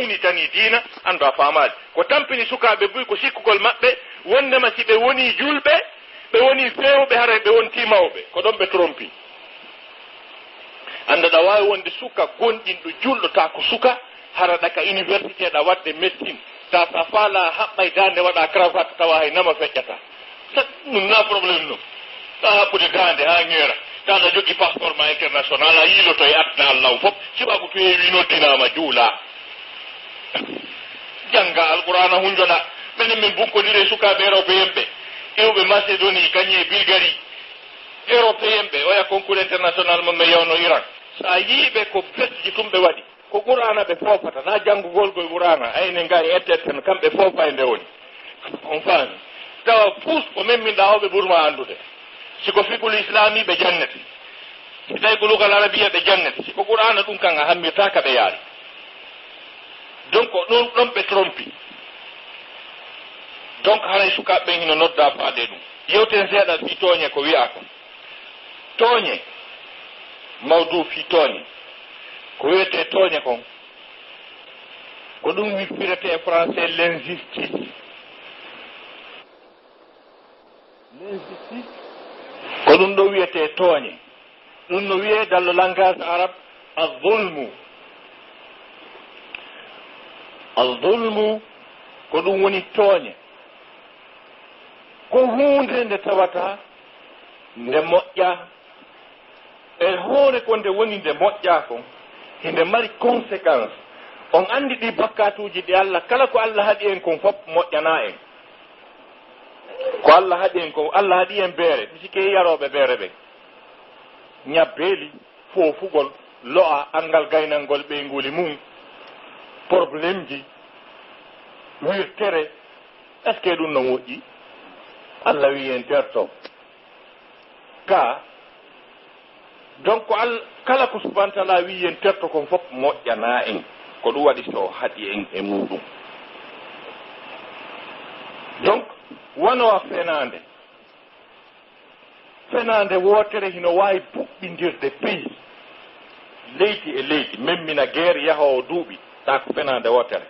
ni tani dina anda faamaji ko tampini sukaabe buy ko sikkugol mabbe wondema si be woni julbe be woni fewbe hare be won timawbe ko don be trompi anda da wawi wonde suka gondindu juldo ta ko suka hara daka université da wadde médecine ta safala habbay dande wada cravate tawa hay nama feccata nun na problème no ta habbude dande ha ngera ta da jogi passeport ma international a yilo to yatna Allah fop sibabu to yewi no dinama jula janga alqur'ana hunjoda benen min bukko dire suka be européen be ewbe Macédonie gagné Bulgarie européen be oya concours international mo yawno Iran sa yibe ko presque tumbe wadi ko qur'ana be fofata na jangugol go qur'ana ayne ngari etten kambe fofa ende woni on faami taw pus ko men min dawbe burma andude siko fikul islami be jannati tay ko lugal arabia be jannati siko qur'ana dum kan hammita ka be yaari donc don be trompi donc haray suka be hino nodda faade dum yewten seeda fi toñe ko wi'a ko toñe mawdu fi toñe ko wiyete toñe kon ko ɗum wippirete français l'injustice ko ɗum ɗo wiyete toñe ɗum no wiye dans le langage arabe al-zulmu ko ɗum woni toñe ko hunde nde tawata nde moƴƴa e hoore ko nde woni nde moƴƴa kon hinde mari conséquence on andi ɗi bakkatuji ɗi Allah kala ko Allah haɗi en kon fof moƴƴana en ko Allah haɗi en ko Allah haɗi en beere misike yaroɓe beere ɓe ñabbeeli foofugol lo'a angal gaynalngol ɓe nguli mum probléme ji wirtere est ce que ɗum no moƴƴi Allah wi en terto ka donc kala ko subhanahu wa ta'ala wi en terto kon fof moƴƴana en ko ɗum waɗi so haɗi en e muɗum donc wono fenande wotere hino wawi puɓɓindirde pays leydi e leydi memmina guerre yaha o duuɓi ta ko fenande wotere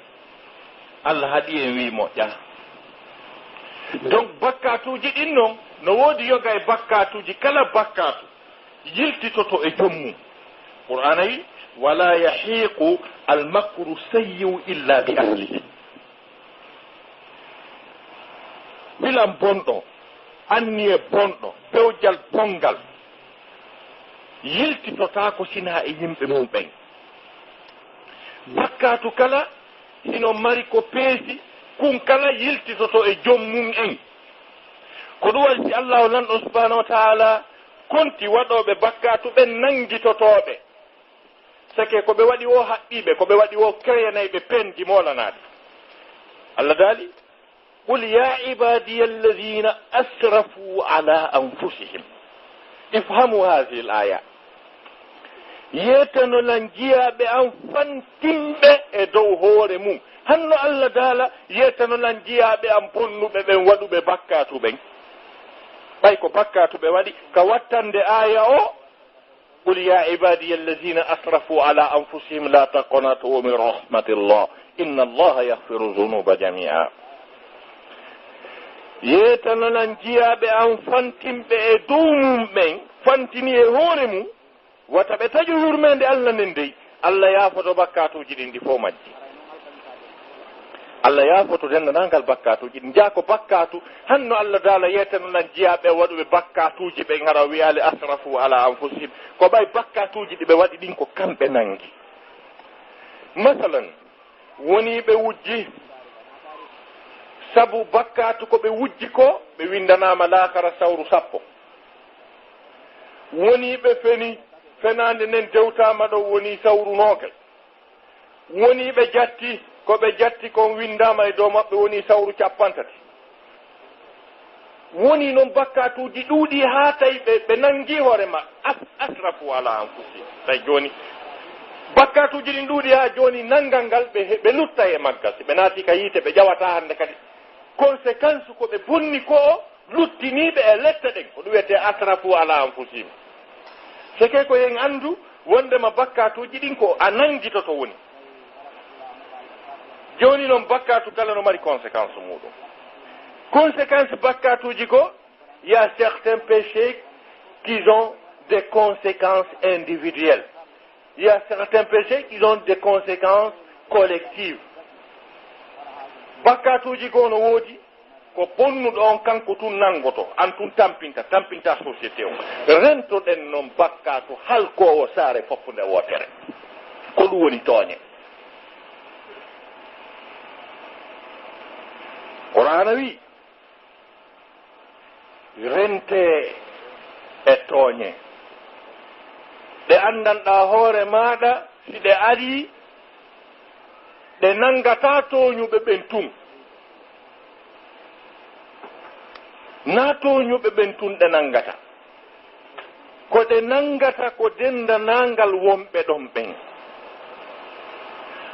Allah haɗi en wi moƴƴa donc bakkatuji ɗin noon no woodi yoga e bakkatuji kala bakkatu yiltitoto e jommum qur'ana wi wala yahiqu almakru sayyi'u illa bi ahlihi bilan bonɗo anniye bonɗo pewjal bongal yiltitota ko sina e yimɓe mum ɓen bakkatu kala hino mari ko peesi kun kala yiltitoto e jommum en ko ɗum waɗi allahu lanɗo subhanahu wa ta'ala konti waɗoɓe bakkatu ɓe nangitotoɓe sake ko ɓe waɗi o haɓɓiɓe ko ɓe waɗi o créanayɓe pendi molanaɗe Allah daali qul ya ibadiya alladhina asrafu ala anfusihim ifhamu hadhihi al-aya yetanolan jiyaɓe an fantimɓe e dow hoore mum hanno Allah daala yetanolan jiyaɓe an bonnuɓe ɓen waɗuɓe bakkatu ɓen ɓay ko bakkatuɓe waɗi ka wattande aya o qul ya ibadiya alladhina asrafu ala anfusihim la taqnatu min rahmatillah inna allaha yaghfiru dhunuba jami'a yetanolan jiyaɓe an fantimɓe e dow mum ɓen fantini e hoore mum wata ɓe taƴu yurmede Allah nden dey Allah yaafoto bakkatuji ɗin ɗi fo majji Allah yaafoto dendanangal bakkatuji ɗi jaako bakkatu hanno Allah daala yetanolan jiyaɓe waɗuɓe bakkatuji ɓe gara wiyale asrafu ala anfusihim ko ɓay bakkatuji ɗi ɓe waɗi ɗin ko kamɓe nangi masalan woni ɓe wujji sabu bakkatu ko ɓe wujji ko ɓe windanama laakara sawru 10 woni ɓe feni fenande nden dewtama ɗo woni sawru 9 woni ɓe jatti ko ɓe jatti kon windama e dow maɓɓe woni sawru 50 woni noon bakkatuji ɗuuɗi ha tawi ɓe nangi hoorema asrafu ala anfusihim tawi joni bakkatuji ɗin ɗuuɗi ha joni nangal ngal ɓe lutta e maggal si ɓe naati ka yiite ɓe ƴawata hande kadi conséquence ko ɓe bonni ko o luttiniɓe e letta ɗen ko ɗum wiyete asrafu ala anfusihim seke ko yen andu wondema bakkatuji ɗin ko a nangitoto woni joni noon bakkatu kala no mari conséquence muɗum conséquence bakkatuji ko il y a certains péchés qui ont des conséquences individuelles. Il y a certains péchés qui ont des conséquences collectives. Bakkatuji ko no woodi ko bonnuɗo on kanko tun nangoto an tun tampinta société o rentoɗen noon bakkatu halkowo saare foppude wotere ko ɗum woni tooñe. Qur'ana wi rente e tooñe ɗe andanɗa hoore maɗa si ɗe ari ɗe nangata tooñuɓe ɓen tun na tooñuɓe ɓen tun ɗe nangata ko ɗe nangata ko dendanangal wonɓe ɗon ɓen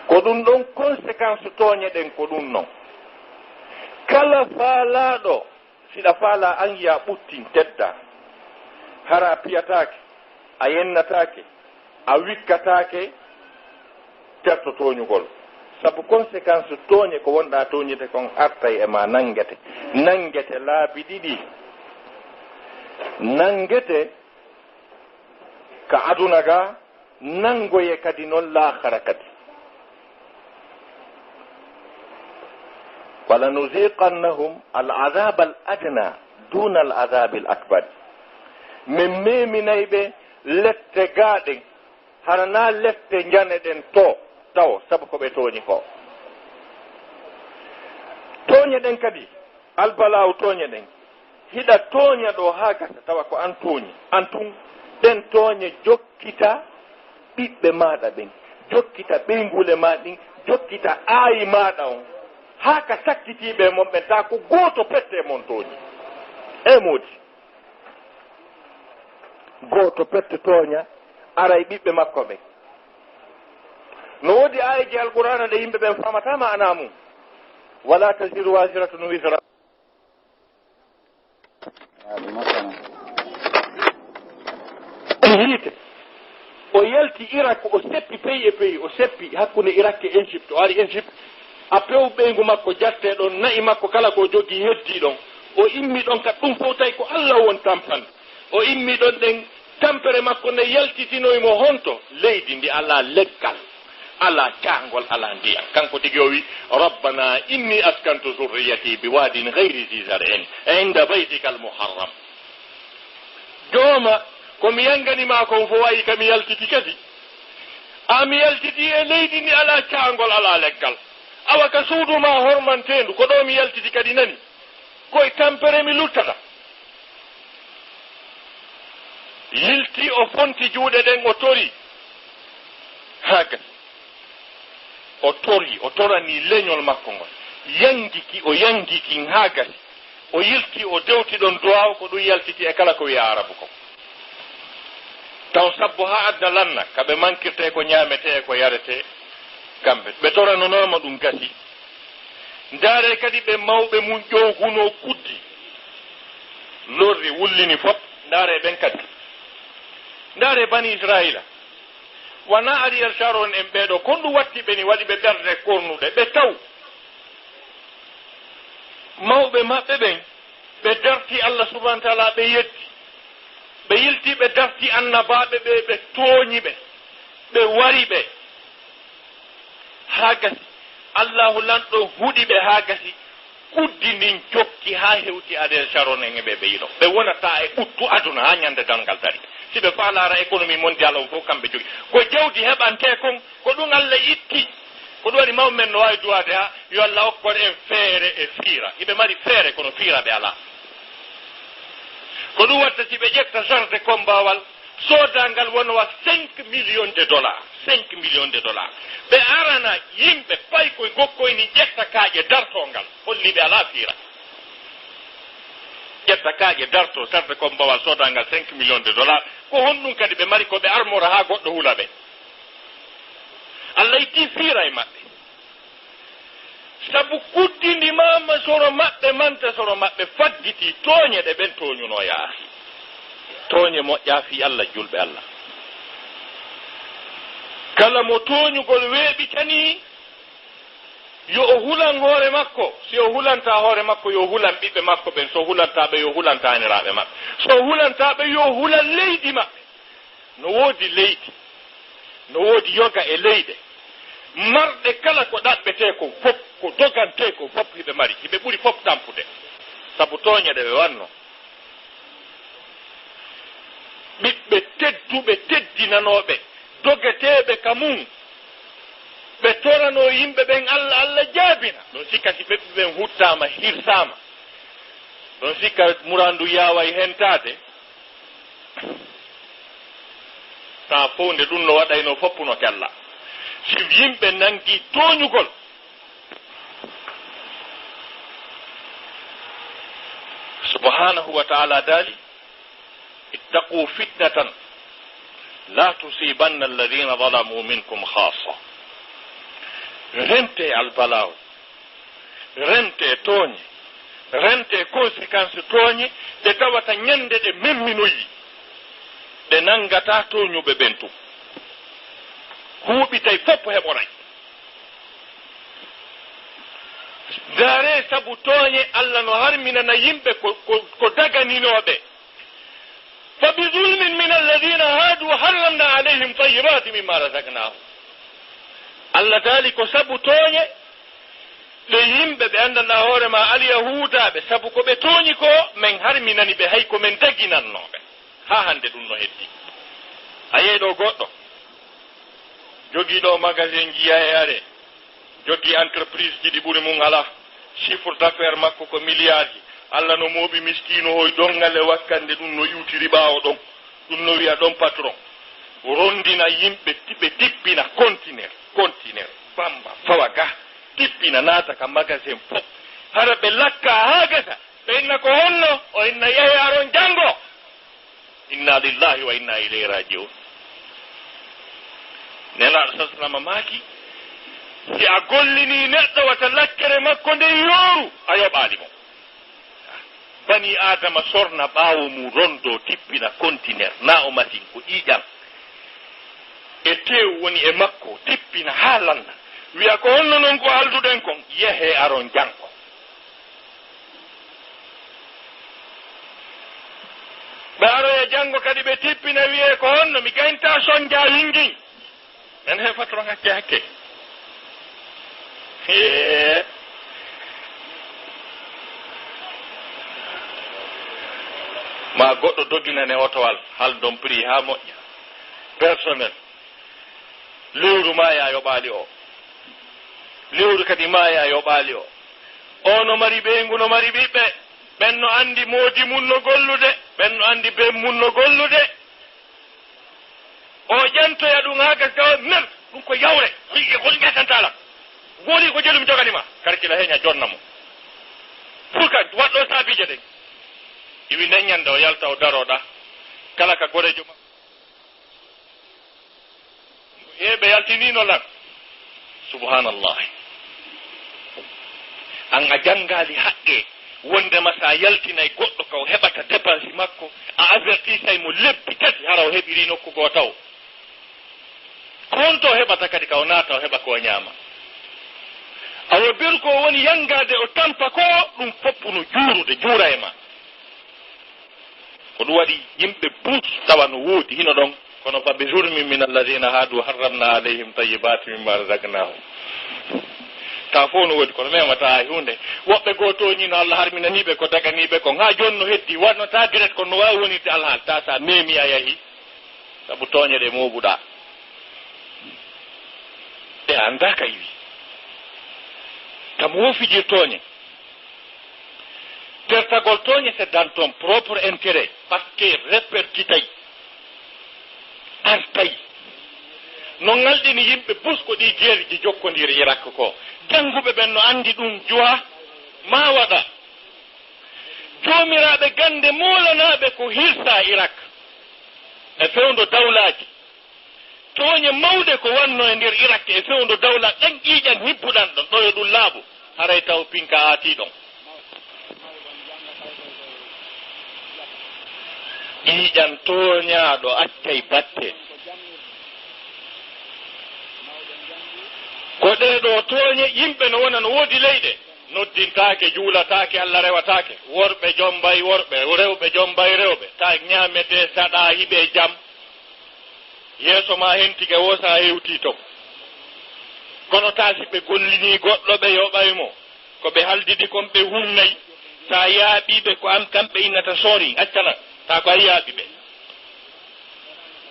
ko ɗum ɗon conséquence tooñe ɗen ko ɗum non kala faalaɗo siɗa faala an ya ɓuttin tedda hara a piyatake a yennatake a wikkatake terto tooñugol sabu conséquence tooñe ko wonɗa tooñete kon artay e ma nangete laabi ɗiɗi nangete ka aduna ga nangoye kadi noon laakhara kadi ولنذيقنهم العذاب الأدنى دون العذاب الأكبر من ميمنيبه لتغادين harana lefte janeden taw sabu ko ɓe tooñi ko tooñe ɗen kadi albalaw tooñe ɗen hiɗa tooña ɗo ha gasa tawa ko an tooñi an tun ɗen tooñe jokkita ɓiɓɓe maɗa ɓen jokkita ɓeygule ma ɗin jokkita aayi maɗa on ha ka sakkitiɓe mon ɓen ta ko gooto pette mon tooñi e moodi gooto pette tooña aray ɓiɓɓe makko ɓe no woodi ayiji alqur'ana ɗe yimɓe ɓen famatama ana mum wala tasiru wasiratun wisra hiite o yalti Irak o seppi pays e pays o seppi hakkunde Irak e Égypte o ari Égypte a pew ɓeygu makko jatteɗon nayi makko kala ko jogii heddi ɗon o immi ɗon ka ɗum fof tawi ko Allah won tampande o immi ɗon ɗen tampere makko nde yaltitinoymo honto leydi ndi ala leggal ala caangol ala ndiyam kanko tigi o wi rabbana inni askantu zurriyati biwadin gayri zi zar'in inda baytika almuharram jooma komi yanganima kon fo wayi kami yaltiti kadi ami yaltiti e leydi ndi ala caangol ala leggal awa ka suuduma hormantendu ko ɗo mi yaltiti kadi nani koye tampere mi luttata yilti o fonti juuɗe ɗen o tori haga o torani leñol makko ngol o yangiki ha gasi o yilti o dewti ɗon duwaw ko ɗum yaltiti e kala ko wiya arabu ko taw sabbo ha adda lanna kaɓe mankirte ko ñamete ko yarete kamɓe ɓe toranonoma ɗum gasi ndaare kadi ɓe mawɓe mum ƴowguno kuddi lorri wullini fop ndaare ɓen kadi ndaare bani israila wona Ariel Sharon en ɓeeɗo kon ɗum watti ɓeni waɗi ɓe ɓerde kornuɗe ɓe taw mawɓe maɓɓe ɓen ɓe darti Allah subahana taala ɓe yetti ɓe yilti ɓe darti annabaɓe ɓe ɓe tooñi ɓe wari ɓe haa gasi Allahu lanɗo huɗi ɓe haa gasi kuddi ndin jokki haa hewti Ariel Sharon en e ɓe ɓe yiɗo ɓe wonata e ɓuttu aduna haa ñande dangal dari si ɓe faalaara économie mondial on fof kamɓe jogi ko jawdi heɓante kon ko ɗum Allah itti ko ɗum waɗi mawɓe men no waawi duwade ha yo Allah hokkon en feere e fiira hiɓe mari feere kono fiiraɓe alaa ko ɗum watta si ɓe ƴetta charge de combawal soodangal wonowa 5 millions de dollars 5 millions de dollars ɓe arana yimɓe pay koye gokkoyni ƴetta kaaƴe dartongal holliɓe alaa fiira ƴetta kaaƴe darto charge de combawal soodangal 5 millions de dollars ko honɗum kadi ɓe mari ko ɓe armora haa goɗɗo hula ɓe Allah itti fiira e maɓɓe sabu kuddindimama soro maɓɓe manta soro maɓɓe fadditi tooñe ɗe ɓen tooñuno yaahi tooñe moƴƴa fi Allah julɓe Allah kala mo tooñugol weeɓitani yo o hulan hoore makko si o hulanta hoore makko yo hulan ɓiɓɓe makko ɓen so hulantaɓe yo hulanta aniraɓe maɓɓe so hulantaɓe yo hulan leydi maɓɓe no woodi leydi no woodi yoga e leyɗe marɗe kala ko ɗaɓɓete ko fof ko dogante ko fof hiɓe mari hiɓe ɓuri fof tampude sabu tooñe ɗe ɓe wanno ɓiɓɓe tedduɓe teddinanoɓe dogeteɓe ka mum ɓe torano yimɓe ɓen allah allah jaabina ɗon sikka si ɓeɓɓe ɓen huttama hirsama ɗon sikka murandu yaway hentade ta fof nde ɗum no waɗayno foppuno kella si yimɓe nangi tooñugol subhanahu wa ta'ala daali ittaqu fitnatan la tusibanna alladhina zalamu minkum khassa rente albalaw rente tooñe rente conséquence tooñe ɗe tawata ñande ɗe memminoyi ɗe nangata tooñuɓe ɓen tum huuɓitay fopp heɓoray daare sabu tooñe allah no harminana yimɓe ko daganinoɓe fa bi zulmin min alladina haadu harramna alayhim tayibati mimma razaqnahum allah daali ko sabu tooñe ɓe yimɓe ɓe andana hoore ma alyahudaɓe sabu ko ɓe tooñi ko min harminani ɓe hay ko min daginannoɓe ha hande ɗum no heddi a yeeɗo goɗɗo jogiiɗo magasin jiya e are jogii entreprise ji ɗi ɓuri mum ala chiffre d'affaire makko ko milliard ji allah no mooɓi miskino hoy ɗongal e wakkande ɗum no iwtiri ɓaawo ɗon ɗum no wiya ɗon patron rondina yimɓe ɓe tippina contenaire bamba fawa ga tippina naata ka magasin fof hara ɓe lakka haa gasa ɓe inna ko honno o inna yehe aron janngo inna lillahi wa inna ilayhi rajiun nelaɗo sa salama maaki si a gollini neɗɗo wata lakkere makko nde yooru a yoɓaali mo bani adama sorna ɓaawo mum rondo tippina contenaire na o masin ko ƴiƴam e tew woni e makko tippina haa lanna wiya ko honno noon ko halduɗen kon yehe aron janko ɓe aroye janngo kadi ɓe tippina wiye ko honno mi gaynta sonja wingi en he patron hakke ma goɗɗo doginane otowal haldon prix ha moƴƴa personnel lewru ma ya yoɓaali o lewru kadi ma ya yoɓaali o no mari ɓeyngu no mari ɓiɓɓe ɓen no andi moodi mum no gollude ɓen no andi ben mum no gollude o ƴentoya ɗum ha gas gawa men ɗum ko yawre hol ƴetantala woni ko jelum joganima karkila heña jonna mo pour que waɗɗo saabije ɗen iwi ndeññande o yalta o daroɗa kala ka gorejo ma heɓe yaltinino lan subhanallah an a janngali haqqe wondema sa yaltinay goɗɗo ka o heɓata dépense makko a avertisay mo lebbi tati hara o heɓiri nokku goo taw konto o heɓata kadi ka o naata o heɓa ko ñaama awo ber ko woni yangade o tampa ko ɗum foppu no juurude juura e ma ko ɗum waɗi yimɓe buus tawa no woodi hino ɗon kono fa bi jurmi min alladina haadu harramna alayhim tayibati mimma razaqnahum ta fof no woodi kono memata hunde woɓɓe goo toñino allah harminaniɓe ko daganiɓe kon ha joni no heddi wannota direct kono no wawi wonirde alhaal ta sa memi a yahi sabu tooñe ɗe moɓuɗa e anda ka yiwi kam wofijir tooñe tertagol tooñe c'est dans ton propre intérêt par ce que répercutay artay no ngalɗini yimɓe busko ɗi jeeriji jokkodiri Irak ko jannguɓe ɓen no andi ɗum jowa ma waɗa joomiraɓe gande molanaɓe ko hirsa Irak e fewndo dawlaji tooñe mawde ko wanno e nder Irak e fewndo dawla ɗan ƴiiƴan hibbuɗan ɗon ɗo yo ɗum laaɓu haray taw pinka aati ɗon ƴiiƴan tooñaaɗo accay batte ko ɗeɗo tooñe yimɓe no wona no woodi leyɗe noddintaake juulataake Allah rewataake worɓe jombay worɓe rewɓe jombay rewɓe ta ñaamete saɗa hiɓe jam yeeso ma hentike wosa hewti to kono taasi ɓe gollini goɗɗo ɓe yoɓaymo ko ɓe haldidi kon ɓe hunnayi sa yaaɓiɓe ko am kamɓe innata sori accana ta ko a yaaɓiɓe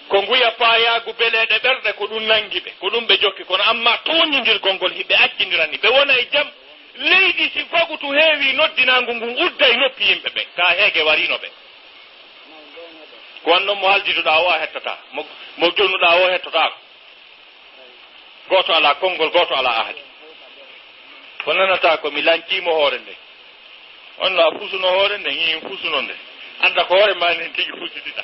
ko nguya paayaagu beleɗe ɓerɗe ko ɗum nangi ɓe ko ɗum ɓe jokki kono amma toñidirgol ngol hiɓe accidirani ɓe wona e jam leydi si fagutu heewi noddinagu ngun udda e noppi yimɓe ɓe ka heege warino ɓe ko wannoon mo haldiduɗa o a hettata mo jonnuɗa o hettotako goto ala konngol goto ala ahdi ko nanata ko mi lancimo hoore nde onno a fusuno hoore nde hin fusuno nde anda ko hoore ma nen tigi fusidiɗa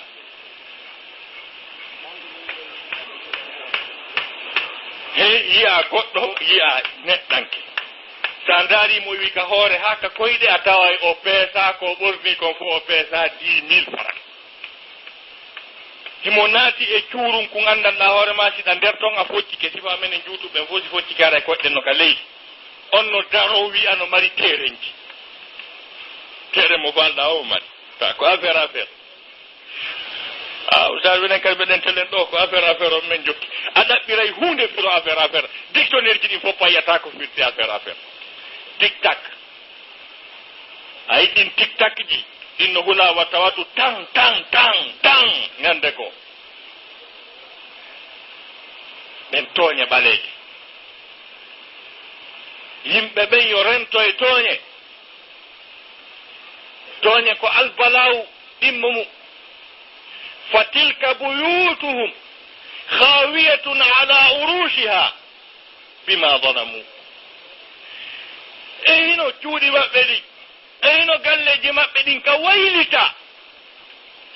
he yiya goɗɗo yiya neɗɗanke sa ndaarimo wi ka hoore ha ka koyɗe a tawa o peesa ko ɓorni kon fof o peesa 10 000 francs himo naati e cuurum ko gandanɗa hoore ma siɗa nder ton a foccike sifa menen juutuɓen fof si foccike ara e koɗɗen no ka leydi on no daro wi ano mari terenji tere mo falɗa o mari ta ko affaire sa minen kadi mbeɗen telen ɗo ko affaire on men jokki a ɗaɓɓiray hunde firo affaire dictionnaire ji ɗin fof payata ko firti affaire tic tac a yiɗin tic tac ji ɗin no hula watta watu tan ñande goo ɓen tooñe ɓaleeje yimɓe ɓen yo rento e tooñe ko albalaw ɗimmo mum fa tilka buyutuhum khawiyatun ala urushiha bima zalamu e hino cuuɗi maɓɓe ɗi e hino galleji maɓɓe ɗin ka waylita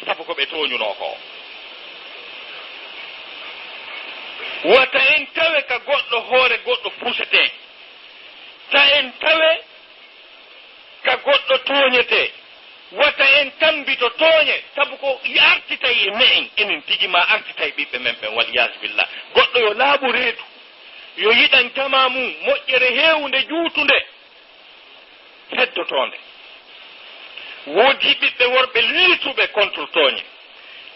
sabu ko ɓe tooñuno ko wata en tawe ka goɗɗo hoore goɗɗo pusete ta en tawe ka goɗɗo tooñete wata en tambito tooñe sabu ko artitay e me'en enen tigi ma artitay ɓiɓɓe men ɓen wal yasubillah goɗɗo yo laaɓu reedu yo yiɗan jama mum moƴƴere heewnde juutunde heddotonde woodi ɓiɓɓe worɓe liituɓe contre tooñe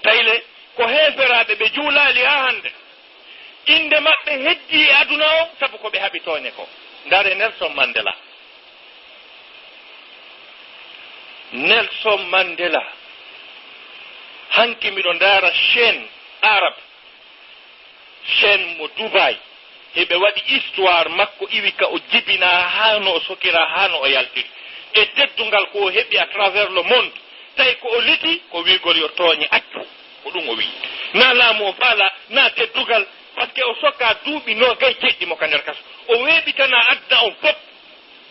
tayle ko heeferaɓe ɓe juulaali ha hande inde maɓɓe heddi e aduna o sabu ko ɓe haɓi tooñe ko ndare Nelson Mandela hanki miɗo ndaara chaine arabe chaine mo Dubai heɓe waɗi histoire makko iwi ka o jibina hano o sokira hano o yaltiri e teddungal ko o heɓi à travers le monde tawi ko o liti ko wigol yo tooñe accu ko ɗum o wi na laamu o faala na teddugal par ce que o sokka duuɓi no gay jeɗɗi mo ka nder kaso o weeɓitana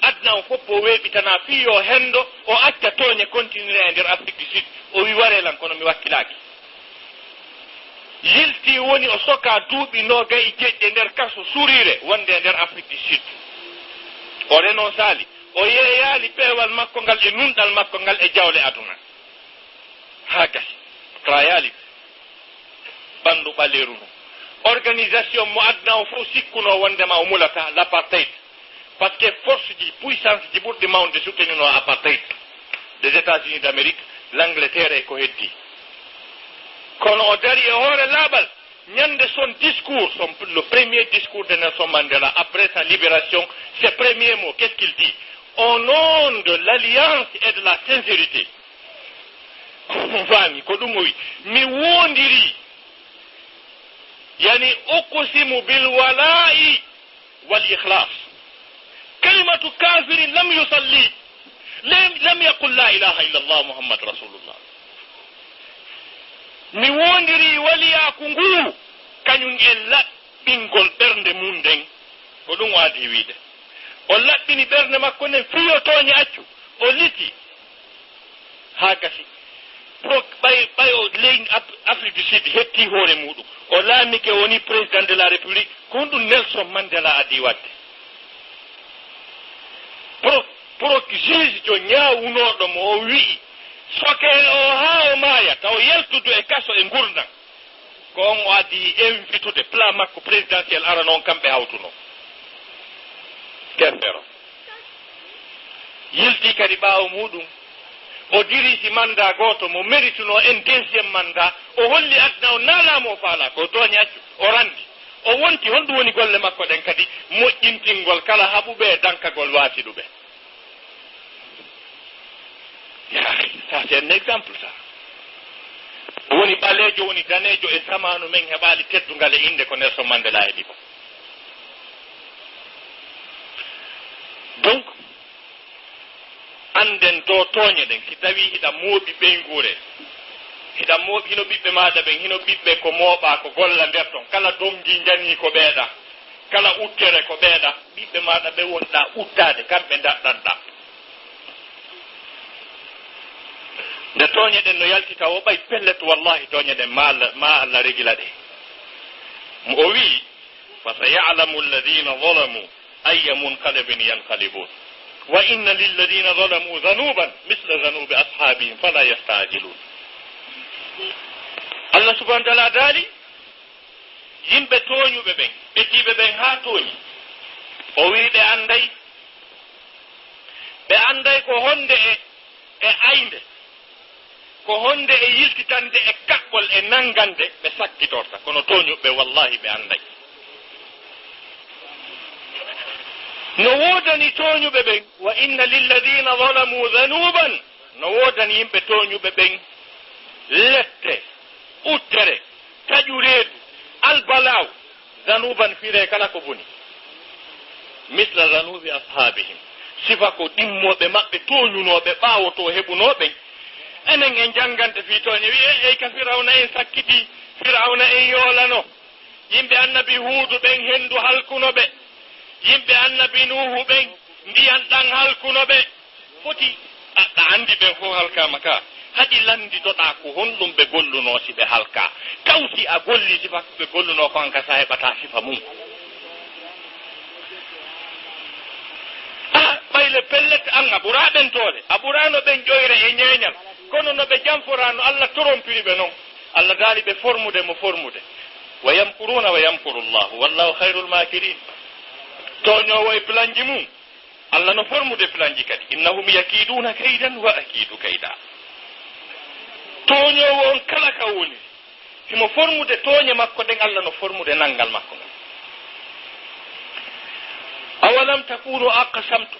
adna on fof o weeɓitana fiyo hendo o acca tooñe continuer e nder Afrique du Sud o wi warelan kono mi wakkilaki yilti woni o sokka duuɓi no gay jeɗɗi nder kaso surire wonde e nder Afrique du Sud o reno saali o yeeyaali peewal makko ngal e nunɗal makko ngal e jawle aduna ha gasi trayaali ɓanndu ɓaleeru ndu organisation mo adna o fof sikkuno wondema o mulata l'apartheid par ce que force ji puissance ji ɓurɗi mawde soutenino apartheid des États-Unis d'Amérique l'Angleterre e ko heddi kono o dari e hoore laaɓal ñande son discours le premier discours de Nelson Mandela après sa libération ses premiers mots qu'est-ce qu'il dit au nom de l'alliance et de la sincérité fami ko ɗum o wi mi wondiri yani uqsimu bil wala'i wal ikhlas kalimatu kafirin lam yusalli lam yaqul la ilaha illa Allah Muhammad rasulullah mi wondiri waliyaku ngu kañum e laɓɓingol ɓernde mum nden ko ɗum waadi wiide o laɓɓini ɓernde makko nden fiyo tooñe accu o liti ha gasi ɓay o leydi Afrique du Sud hetti hoore muɗum o laamike woni président de la république ko ɗum Nelson Mandela adi wadde pour juge jo ñaawunoɗo mo o wi'i sokere o ha o maaya taw yaltudu e kaso e gurdam ko on o addi invitude plan makko présidentiel ara noon kamɓe hawtuno kefero yilti kadi ɓaawo muɗum o dirisi manda goto mo mérituno en deuxiéme mandat o holli adna o naalamo faala ko tooñi accu o randi o wonti honɗum woni golle makko ɗen kadi moƴƴintingol kala haɓuɓe dankagol waasiɗuɓe ça c'est un exemple ça woni ɓaleejo woni daneejo e zamanu men heɓaali teddungal e inde ko Nelson Mandela heɓi ko donc anden to tooñe ɗen si tawi hiɗa mooɓi ɓeyngure hiɗa mooɓi hino ɓiɓɓe maaɗa ɓen hino ɓiɓɓe ko mooɓa ko golla nder ton kala dongi janii ko ɓeeɗa kala uttere ko ɓeeɗa ɓiɓɓe maaɗa ɓe wonɗa uttade kamɓe daɗɗanɗa nde tooñe ɗen no yaltita o ɓay pellet wallahi tooñe ɗen ma Allah regila ɗe o wii fa sayalamu alladina zalamu ayya munqalibin yanqalibun wa inna lilladina zalamu dhanuban misla dhanubi ashabihim fala yastajilun Allah subhanahu wa ta'ala daali yimɓe tooñuɓe ɓen ɓettiɓe ɓen haa tooñi o wii ɓe anday ko honde e aynde ko honde e yiltitande e kaɓɓol e nangande ɓe sakkitorta kono tooñuɓe wallahi ɓe anday no woodani tooñuɓe ɓen wa inna lilladina zalamu dhanuban no woodani yimɓe tooñuɓe ɓen lette uttere taƴureedu albalaw dhanuban fire kala ko boni misla dhanubi ashabihim sifa ko ɗimmoɓe maɓɓe tooñunoɓe ɓaawoto heɓunoɓen enen en janggante fi tooñe wi ka firawna en sakkiti firawna en yoolano yimɓe annabi huudu ɓen henndu halkunoɓe yimɓe annabi nuhu ɓen ndiyan ɗan halkunoɓe foti ɗa anndi ɓen fof halkama ka haɗi landitoɗa ko honɗum ɓe golluno si ɓe halka taw si a golli sifa ɓe golluno ko anka sa heɓata sifa mum ɓayle pellet an a ɓuraɓen toole a ɓurano ɓen ƴoyre e ñeeñal kono no ɓe jamforano Allah torompiri ɓe noon Allah daali ɓe formude mo formude wa yamkuruna wa yamkuru llahu wallahu hayrul makirin toñowo e planji mum Allah no formude planji kadi innahum yakiduna kaydan wa akidu kayda toñowo on kala ka woni simo formude tooñe makko ɗen Allah no formude nangal makko ngal awalam takunu aqsamtu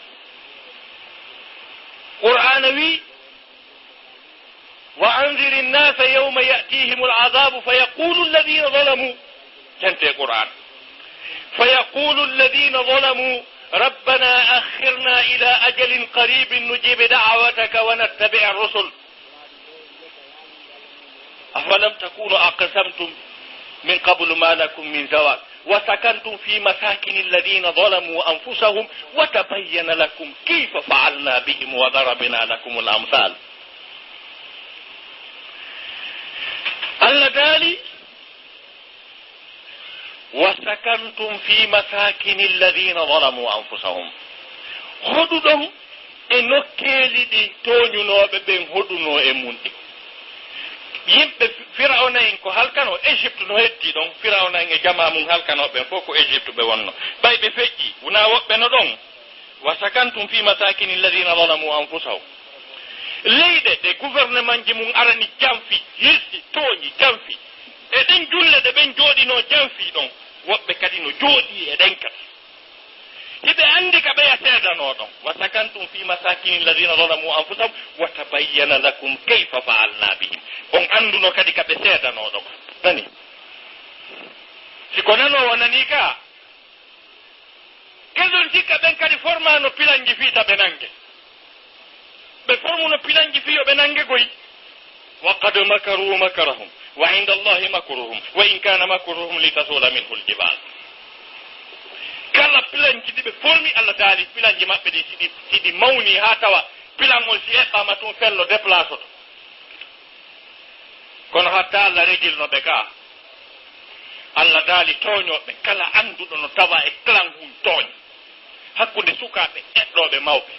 qur'ana wi وأنذر الناس يوم يأتيهم العذاب فيقول الذين ظلموا تنتهي القرآن فيقول الذين ظلموا ربنا أخرنا إلى أجل قريب نجيب دعوتك ونتبع الرسل أفلم تكونوا أقسمتم من قبل ما لكم من زوال وسكنتم في مساكن الذين ظلموا أنفسهم وتبين لكم كيف فعلنا بهم وضربنا لكم الأمثال Allah daali wasakantum fi masakini alladhina zalamu anfusahum hoɗuɗon e nokkeeli ɗi tooñunooɓe ɓen hoɗuno e mun ɗi yimɓe firawna en ko halkano Égypte no hetti ɗon firawna en e jama mum halkanoɓen fof ko Égypte ɓe wonno ɓay ɓe feƴƴi wona woɓɓe no ɗon wasakantum fi masakini alladhina zalamu anfusahum leyɗe ɗe gouvernement ji mum arani jamfi yirsi tooñi jamfi e ɗen julle ɗe ɓen jooɗino jamfi ɗon woɓɓe kadi no jooɗi e ɗen kadi hiɓe anndi ka ɓeya seedano ɗon wa sakantum fi masakini alladina zalamu anfusahum wa tabayyana lakum kayfa fa'alna bihim on annduno kadi ka ɓe seedano ɗon nani siko nano wonani ka kedon sikka ɓen kadi formano pilanji fiita ɓe nange ɓe formuno pilanji fiyo ɓe nange goyi wa qad makaru makarahum wa inda allahi makruhum wa in kana makruhum litasula minhu aljibal kala pilanji ɗi ɓe formi Allah daali pilanji maɓɓe ɗi siɗi mawni ha tawa pilangol si eɓɓama tun fello déplace oto kono hatta Allah regilno ɓe ka Allah daali tooñoɓe kala anduɗo no tawa e clan hum tooñ hakkude sukaɓe eɗɗoɓe mawɓe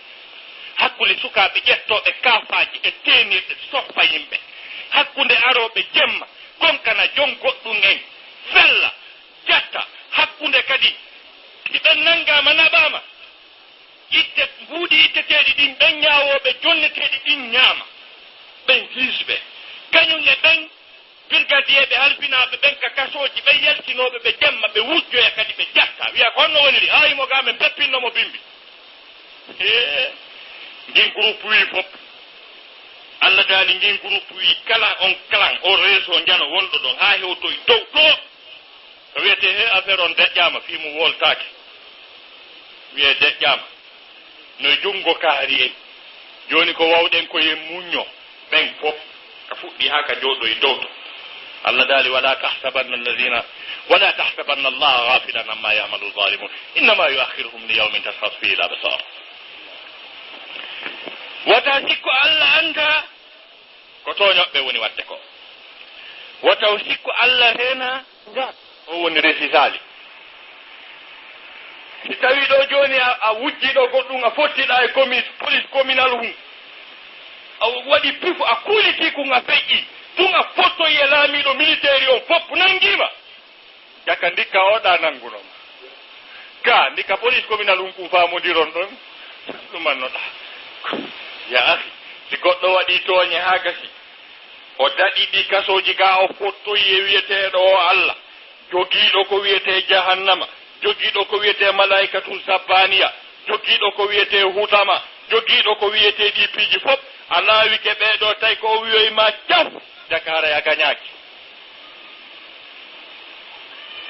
hakkude sukaɓe ƴettoɓe kaafaji e tenirɗe soppa yimɓe hakkude aroɓe jemma konkana jon goɗɗum en fella jatta hakkude kadi hiɓen nangama naɓama itte buudi itteteeɗi ɗin ɓen ñaawooɓe jonneteeɗi ɗin ñaama ɓen hiisɓe kañum e ɓen birgadiyeɓe halfinaaɓe ɓen ka kasooji ɓe yaltinooɓe ɓe jemma ɓe wujjoya kadi ɓe jatta wiya ko honno woniri ayimo ga men peppinnomo bimbi ngin groupe wi fof Allah daali ngin groupe wi kala on clan o réseau jano wonɗo ɗon haa hewtoye dow ɗo ko wiyete he affaire on deƴƴama fimo woltake wiye deƴƴama no jungo kaari en joni ko wawɗen koye muñño ɓen fof ka fuɗɗi ha ka jooɗoye dow to Allah daali wala tahsabanna allaha ghafilan amma ya'malu zalimun innama yuakhiruhum li yawmin tashkhas fihi al-absar wata sikko Allah anda ko toñoɓɓe woni wadde ko wataw sikko Allah hena o woni resisali si tawi ɗo joni a wujjiɗo goɗɗum a fottiɗa e police communal hum a waɗi pif a kuuliti kun a feƴƴi tun a fottoyi e laamiɗo militaire on fopp nangima jaka ndikka oɗa nangunoma ka ndikka police communal hum kum famodiron ɗon ɗumannoɗa ya ahi si goɗɗo waɗi tooñe ha gasi o daɗiɗi kasoji ga o fottoyi e wiyeteɗo o Allah jogiiɗo ko wiyete jahannama jogiiɗo ko wiyete malaikatul sabbaniya jogiiɗo ko wiyete hutama jogiiɗo ko wiyete ɗi piiji fof a laawike ɓeeɗo tawi ko o wiyoyma jaf jakara ya gañaaki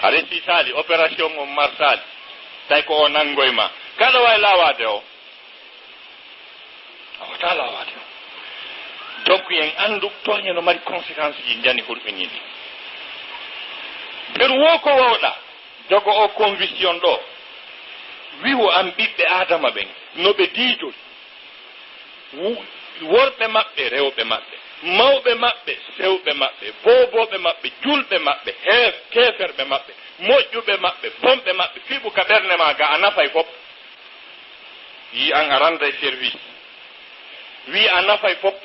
a resi sali opération o marsali tawi ko o nangoyma kala wawi laawade o a wata laawade o donc en andu toñe no mari conséquence ji jani hurɓinini nder wo ko wawɗa jogo o conviction ɗo wiwo am ɓiɓɓe adama ɓen no ɓe diidol worɓe maɓɓe rewɓe maɓɓe mawɓe maɓɓe sewɓe maɓɓe boboɓe maɓɓe julɓe maɓɓe keferɓe maɓɓe moƴƴuɓe maɓɓe pomɓe maɓɓe fiɓu ka ɓernde ma ga a nafay fof yi an a randa service wi a nafay fof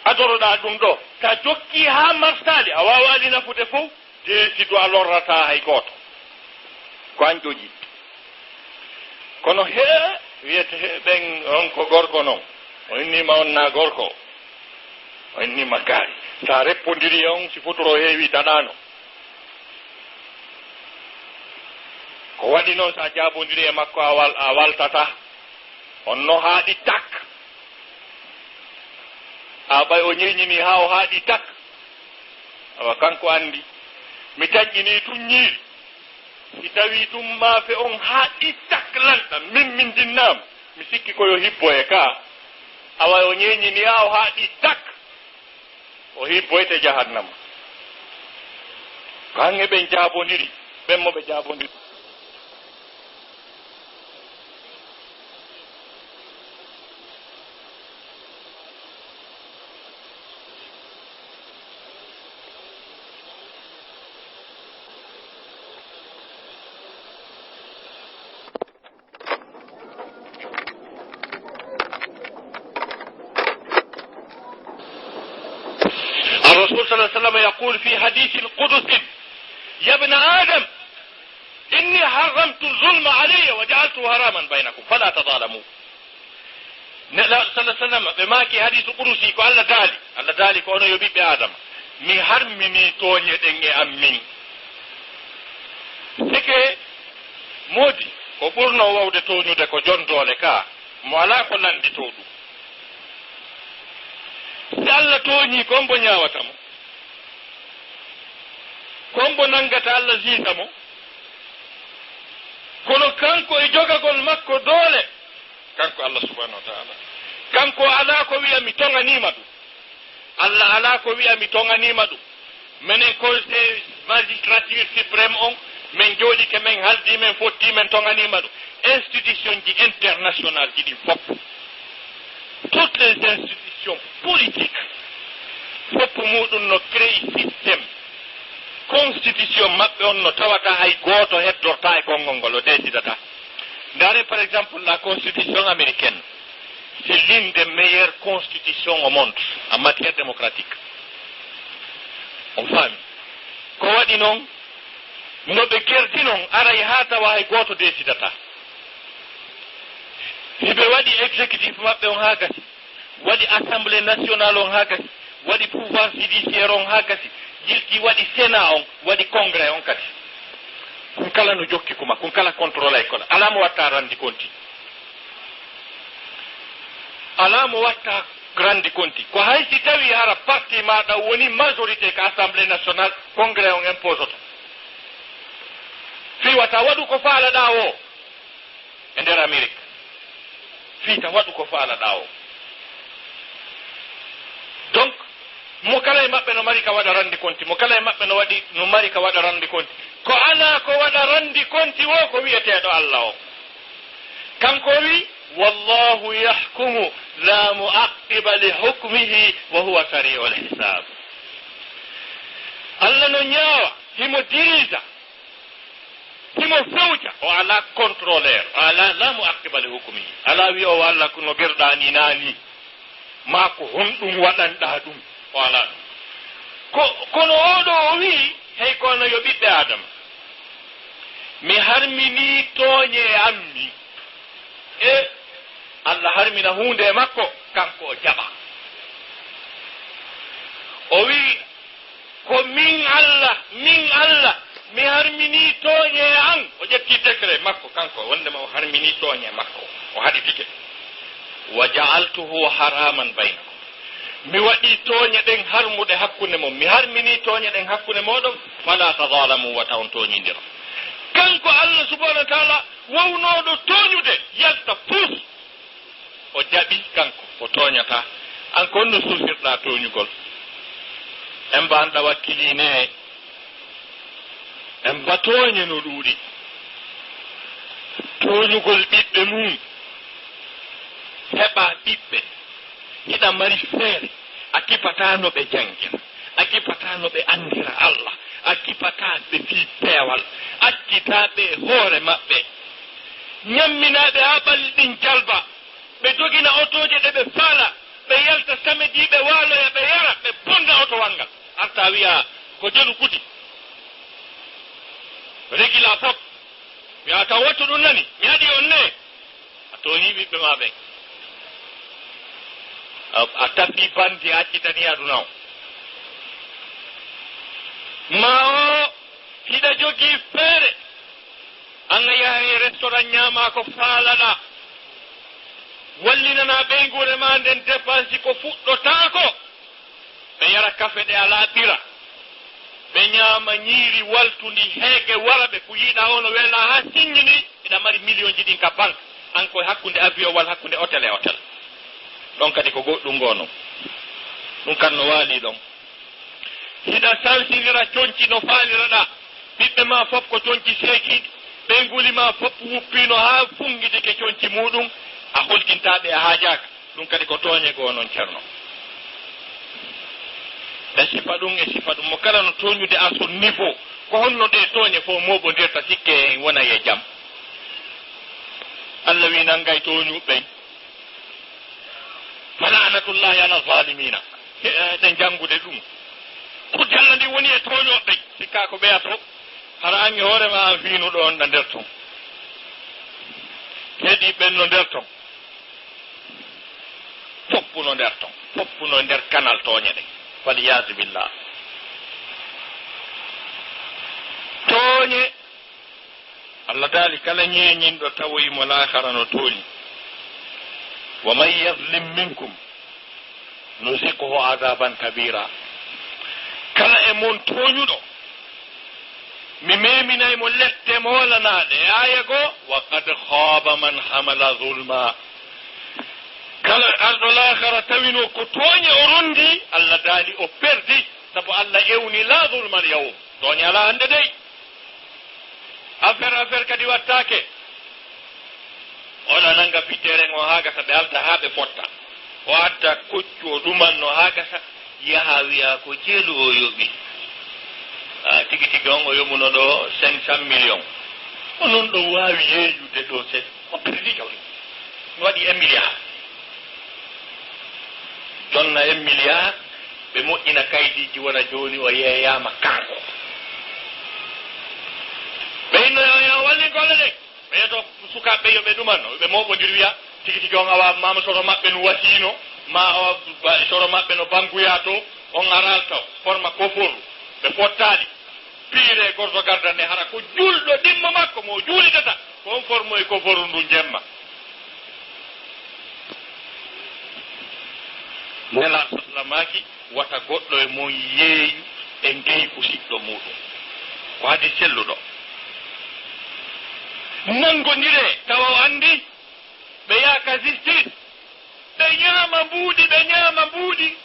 adoroɗa ɗum ɗo ta jokki ha marsali a wawali nafude fof desido a lorrata hay goto ko an joƴi kono wiyete ɓen on ko gorko noon o innima on na gorko o innima gaari sa reppodiri on si futoro heewi daɗano ko waɗi noon sa jabodiri e makko a waltata on no haaɗi tak a ɓay o ñirñini ha o haaɗi tak awa kanko andi mi taƴƴini tun ñiiri si tawi tum maafe on haaɗi tak lanɗam min dinnama mi sikki koyo hibboye ka awa o ñeñini ha o haaɗi tak o hibboyte jahannama ko hange ɓen jaabodiri ɓen mo ɓe jaabodiri الرسول صلى الله عليه وسلم يقول في حديث القدس يا ابن آدم إني حرمت الظلم علي وجعلته حراما بينكم فلا تظالموا صلى الله عليه وسلم بماكي حديث القدس كو الله دالي كو أنا يبي آدم mi harmini toñeɗen e ammin sike moodi ko ɓurno wawde toñude ko jondole ka mo ala ko nandito ɗum si Allah tooñi kombo ñawata mo kombo nangata Allah jiita mo kono kanko e jogagol makko doole kanko Allah subhanahu wa ta'ala kanko ala ko wiya mi tonganima ɗum Allah ala ko wiya mi tonganima ɗum menen conseil magistrature suprême on men jooɗike men haldi men fotti men tonganima ɗum institution ji international ji ɗin fof toutes les institutions politiques fopp muɗum no créé systéme constitution maɓɓe on no tawata hay gooto heddorta e konngol ngol o desidata ndare par exemple la constitution américaine c'est l'une des meilleures constitutions au monde en matière démocratique on faami ko waɗi noon no ɓe gerdi noon aray ha tawa hay gooto desidata hiɓe waɗi exécutif maɓɓe on ha gasi, waɗi assemblée nationale on ha gasi, waɗi pouvoir judiciaire on ha gasi, jilti waɗi sénat on, waɗi congrès on kadi. Kun kala no jokki kuma, kun kala contrôle école ala mo watta randi konti, ala mo watta grandi konti. Ko hay si tawi hara parti maɗa woni majorité ka assemblée nationale, congrès on impose oto fiwata waɗu ko faalaɗa o e nder Amérique, fiita waɗu ko faalaɗa o. Donc mo kala e maɓɓe no mari ka waɗa randi konti, mo kala e maɓɓe no mari ka waɗa randi konti, ko ala ko waɗa randi konti o ko wiyeteɗo Allah o. kanko wi wallahu yahkumu la muaqiba li hukmihi wa huwa sari'ul hisab. Allah no ñaawa, himo dirisa, himo fewja, o ala contrôleur, ala la muaqiba li hukmihi. Ala wi o Allah no gerɗa ni nani ma ko honɗum waɗanɗa ɗum, o ala ɗum. Kono oɗo o wi hey kono yo ɓiɓɓe Adama, mi harmini tooñe ammi, e Allah harmina hunde e makko, kanko o jaɓa. O wi ko min Allah mi harmini tooñe an, o ƴetti décret makko kanko, wondema o harmini tooñe makko, o haɗi tike. Wa ja'altuhu haraman baynakum, mi waɗi tooñe ɗen harmuɗe hakkunde mon, mi harmini tooñe ɗen hakkunde moɗon, fala tadalamu wata on tooñidira. Kanko Allah subhanahu wa ta'ala wawnoɗo tooñude yalta pus, o jaɓi kanko o tooñata. An ko no susirɗa tooñugol, en mbanɗa wakkiline, en mba tooñe no ɗuuɗi. Tooñugol ɓiɓɓe mum, heɓa ɓiɓɓe hiɗa mari feere, a kipatano ɓe jangina, a kipatano ɓe andira Allah, a kipata ɓe fi peewal, accitaɓe hoore maɓɓe, ñamminaɓe ha ɓalli ɗin jalba, ɓe jogina otoje ɗe ɓe faala, ɓe yalta samedi ɓe waaloya ɓe yara, ɓe bonda oto wangal, arta wiya ko jelu kuti régila fop wiya taw wattu ɗum nani mi haɗi on ne, a toni ɓiɓɓe ma ɓen, a tafi bandi a accitani aduna o. Ma o hiɗa jogii feere, an a yaha e restaurant ñaama ko faalaɗa, wallinana ɓeygure ma nden dépense ko fuɗɗotaako, ɓe yara kafe ɗe ala ɓira, ɓe ñaama ñiiri waltundi heege wara ɓe ko yiɗa ono wela ha siññini, ɓeɗa mari million ji ɗin ka banque, an koye hakkunde avion walla hakkunde hôtel e hôtel. ɗon kadi ko goɗɗum gono ɗum kan no waali ɗon. hiɗa saltinira coñci no faaliraɗa, ɓiɓɓe ma fof ko coñci seekiɗi, ɓeyguli ma fof wuppino ha fungidike coñci muɗum, a holtintaɓe a haajaka, ɗum kadi ko tooñe goo noon ceerno. ɓe sifa ɗum e sifa ɗum, mo kala no tooñude a son niveau, ko honno ɗe tooñe fof moɓodirta sikke wona e jaam. Allah wi nanngay tooñuɓɓen, falanatullahi ala zalimina, ɗen janngude ɗum ko jalla ndi woni e tooñoɓɓe, sikka ko ɓeyato hara ange hoorema an fiinuɗo on ɗa nder ton, heeɗi ɓenno nder ton, foppuno nder ton, foppuno nder kanal tooñe ɗen, waliyadu billah. tooñe Allah daali kala ñeeñinɗo tawoyimo laakara no tooñi, wa man yadlim minkum nuziquhu adaban kabira. kala e mon tooñuɗo mi meminaymo lette moolanaɗe, aya goo wa qad khaba man hamala zulma. kala arɗo laakara tawino ko tooñe o rondi, Allah daali o perdi, sabu Allah ewni la zulma al yawm, tooñe ala hande dey, affaire kadi wattake. oɗa nanga piteren o haa gasa ɓe alta haa ɓe fotta, o adda koccu o ɗumanno haa gasa yaha wiya ko jeelu o yoɓi, tigi tigi on o yomuno ɗo 500 millions, onon ɗo waawi yeeyude ɗo set, o perdi jawdi, mi waɗi 1 milliard, jonna 1 milliard, ɓe moƴƴina kaydiji wona jooni o yeeyama kanko. ɓe inno yo walli golle ɗe, ɓe to sukaɓe yo ɓe ɗumanno ɓe moɓodir wiya tigi tigi on awa mama soro maɓɓe no wasino ma soro maɓɓe no banguya to on aral taw forma koforu ɓe fottaɗi piire gorto gardanne hara ko julɗo ɗimmo makko mo juulidata ko on formoye koforu ndu jemma nela sallamaki wata goɗɗo e mon yeeyi e ngeyi usiɗɗo muɗum ko hadi selluɗo nangodire tawa o andi ɓe yaaka justice ɓe ñaama mbuuɗi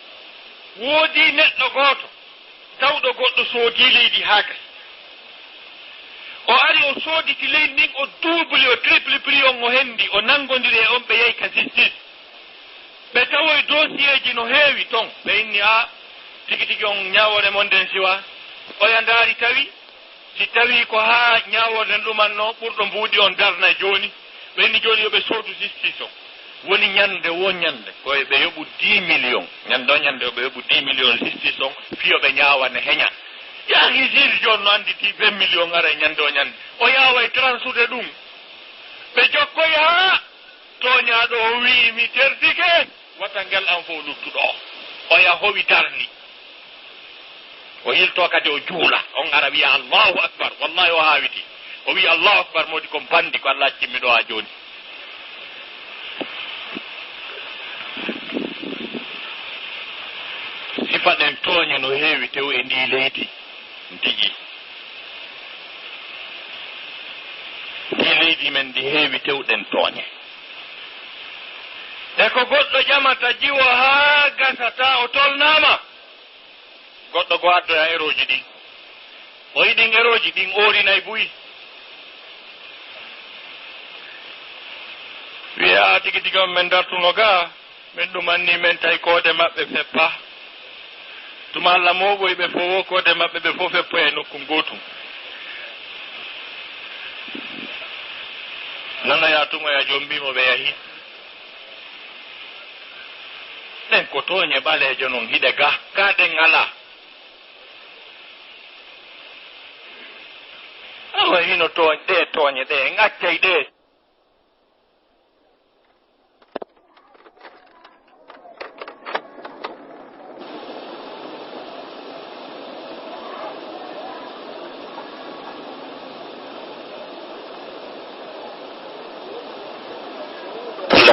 woodi neɗɗo gooto tawɗo goɗɗo soodi leydi haaka o ari o sooditi leydi ndin o double o triple prix on o hendi o nangodiri e on ɓe yehi ka justice ɓe tawoye dossier ji no heewi ton ɓe inni a tigi tigi on ñawore mon nden siwa oya ndaari tawi si tawi ko haa ñaworde ɗumanno ɓurɗo mbuuɗi on darna jooni ɓe inni jooni yoɓe soodu justice o woni ñande wo ñande koye ɓe yoɓu 10 millions ñande o ñande yoɓe yoɓu 10 millions justice on fiyoɓe ñaawane heña yahi juge joni no annditi 20 millions ara e ñande o ñande o yaawa e transude ɗum ɓe jokkoye haa toñaaɗo o wii mi terdike wata ngel an fof luttuɗo o ya howi darni o yilto kadi o juula on ara wiya allahu akbar wallahi o haawiti o wi allahu akbar modi ko bandi ko allah accimmiɗo ha jooni sifa ɗen tooñe no heewi tew e ndi leydi ndigi ndi leydi men ndi heewi tewɗen tooñe e ko goɗɗo ƴamata jiwo haa gasata o tolnaama goɗɗo go addoya eroji ɗin o yiɗin eroji ɗin oorinay buyi wiya tigi tigi on men dartuno ga min ɗum anni men tawi koode maɓɓe feppa tuma Allah moɓoy ɓe fof koode maɓɓe ɓe fof feppo e nokkum gootum nanoya tumoya jom mbimo ɓe yahi ɗen ko tooñe ɓaleejo noon hiɗe ga ɗen ngala awa hino ɗe tooñe ɗe ŋaccay ɗe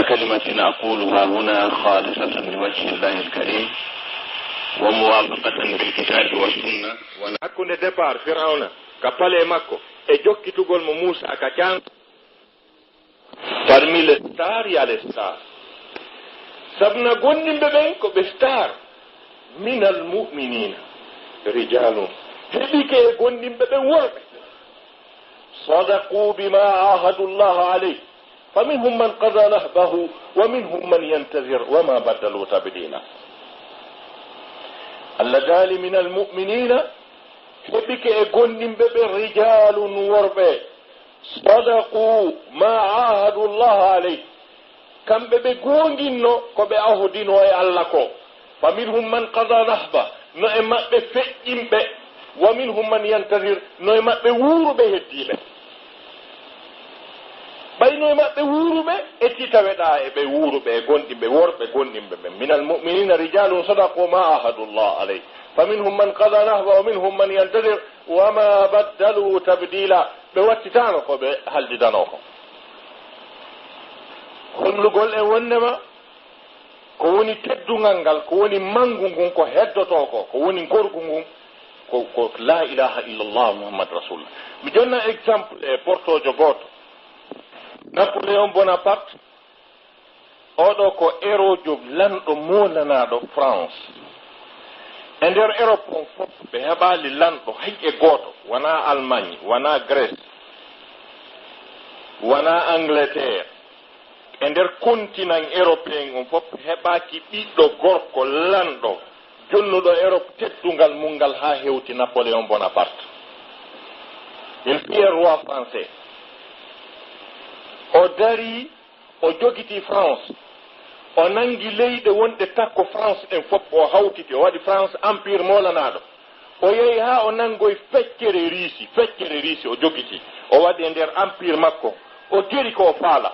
كلمة أقولها هنا خالصة لوجه الله الكريم وموافقة بالكتاب والسنة ونكون دبار فرعون كبالي مكو اجوكي تقول موسى كان parmi les stars il y a les stars sabna gondim beben ko be star min al mu'minin rijalun hebi ke gondim beben worbe sadaqu bima ahadu Allah alayhi فمنهم من قضى نهبه ومنهم من ينتظر وما بدلوا تبديلا اللذال من المؤمنين هبك اغنم ببه رجال وربه صدقوا ما عاهدوا الله عليه كم ببه غونغينو كوبه عهدينو اي الله كو فمنهم من قضى نهبه نعم بفئم به ومنهم من ينتظر نعم بورو به هديبه bayno maɓɓe wuuruɓe e titaweɗa e ɓe wuuruɓe e gonɗimɓe worɓe gonɗimɓe ɓe min almuminina rijalun sadaqu ma ahadullah alayh fa minhum man qada nahba wa minhum man yantadir wama baddalu tabdila ɓe wattitano ko ɓe haldidano ko hollugol e wonnema ko woni teddungal ngal ko woni mangu ngun ko heddoto ko woni gorgu ngun ko la ilaha illallah muhammad rasulullah mi jonna exemple e portojo goto Napoléon Bonaparte oɗo ko hérojo lanɗo molanaɗo France e nder Europe on fof ɓe heɓali lanɗo hay e goto wona Allemagne wona Grèce wona Angleterre e nder continent européen on fof heɓaki ɓiɗɗo gorko lanɗo jonnuɗo Europe teddungal mungal ha hewti Napoléon Bonaparte il fit roi français o dari o jogiti France o nangi leyɗe wonɗe takko France ɗen fof o hawtiti o waɗi France empire molanaɗo o yehi ha o nangoye feccere riisi o jogiti o waɗi e nder empire makko o jeri ko faala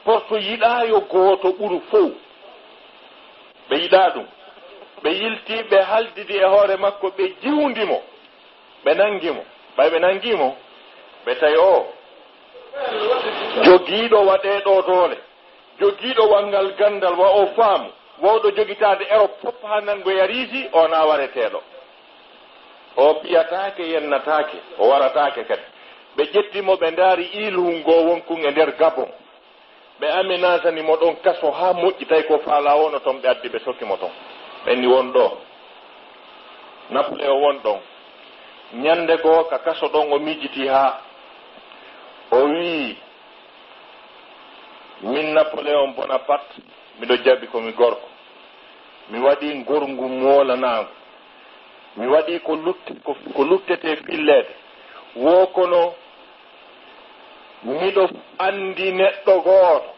porto yiɗa yo gooto ɓuru fof ɓe yiɗa ɗum ɓe yilti ɓe haldidi e hoore makko ɓe jiwndimo ɓe nangimo ɓay ɓe nangimo ɓe tawi o jogiiɗo waɗeɗo doole jogiiɗo wangal gandal wa o faamu wawɗo jogitaade Europe fof haa nango yariisi o na wareteeɗo o piyataake yennataake o warataake kadi ɓe ƴettimo ɓe ndaari iilhu ngo wonkun e nder Gabon ɓe aménaganimo ɗon kaso haa moƴƴi tawi ko faala wono toon ɓe addi ɓe sokkimo toon ɓenni won ɗo Napoléon won ɗon ñande goo ka kaso ɗon o mijiti haa o wii min Napoléon Bonaparte miɗo jaɓi komi gorko mi waɗi ngorngu moolanaago mi waɗi ko luttete filleede wo kono miɗo andi neɗɗo gooto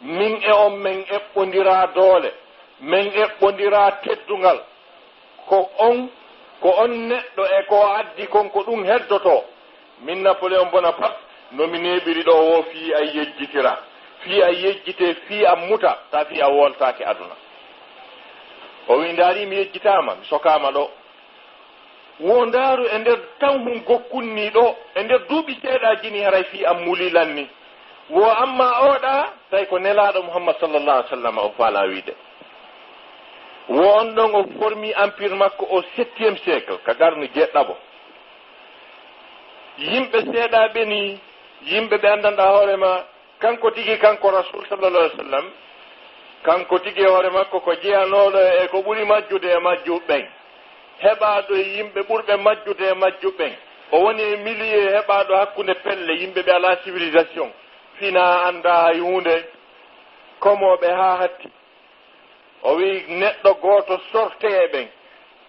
min e on men eɓɓondira doole min eɓɓondira teddungal ko on neɗɗo e ko addi kon ko ɗum heddoto min Napoléon Bonaparte nomi neɓiri ɗo wo fii a yejjitira fii a yejjite fii a muta ta fii a woltaake aduna o wi ndaari mi yejjitama mi sokama ɗo wo ndaaru e nder tan hum gokkunni ɗo e nder duuɓi seeɗaji ni haray fii am mulilanni wo amma oɗa tawi ko nelaɗo Muhammad sallallahu alaihi wasallam o faala wiide wo on ɗon o formi empire makko au 7e siècle ka garni jeɗɗaɓo yimɓe seeɗaɓe ni yimɓe ɓe andanɗa hoorema kanko tigi kanko rasul sallallahu alaihi wasallam kanko tigi hoore makko ko jeyanoɗo e ko ɓuri majjude e majjuɓɓen heɓaɗo e yimɓe ɓurɓe majjude e majjuɓɓen o woni e millier heɓaɗo hakkunde pelle yimɓe ɓe ala civilisation fina anda hay hunde komoɓe ha hatti o wi neɗɗo goto sorte e ɓen